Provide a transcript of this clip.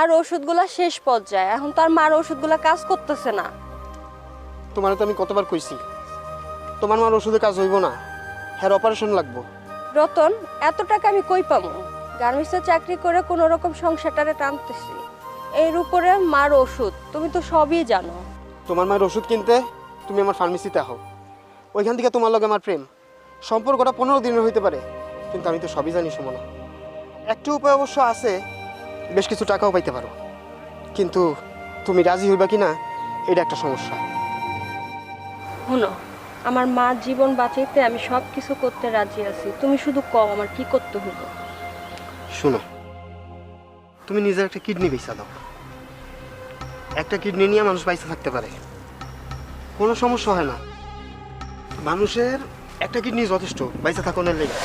মার ওষুধগুলা শেষ পর্যায়ে, এখন তার মার ওষুধগুলা কাজ করতেছে না। তোমার তো আমি কতবার কইছি তোমার মার ওষুধে কাজ হইব না, হ্যাঁ অপারেশন লাগবো। রতন, এত টাকা আমি কই পাবো? গার্মেন্টসে চাকরি করে কোনো রকম সংসারটারে টানতেছি, এর উপরে মার ওষুধ, তুমি তো সবই জানো। তোমার মায়ের ওষুধ কিনতে তুমি আমার ফার্মেসিতে আহো, ওইখান থেকে তোমার লগে আমার প্রেম সম্পর্কটা 15 দিনের হইতে পারে, কিন্তু আমি তো সবই জানি সুমনা। একটু উপায় অবশ্য আছে, বেশ কিছু টাকাও পাইতে পারো, কিন্তু তুমি রাজি হইবা কি না এটা একটা সমস্যা। শুনো, আমার মার জীবন বাঁচাইতে আমি সব কিছু করতে রাজি আছি, তুমি শুধু কও আমার কি করতে হইব। শোনো, তুমি নিজের একটা কিডনি বেচা দাও, একটা কিডনি নিয়ে মানুষ বাইসে থাকতে পারে, কোনো সমস্যা হয় না। মানুষের একটা কিডনি যথেষ্ট বাইসে থাকানোর লেগে।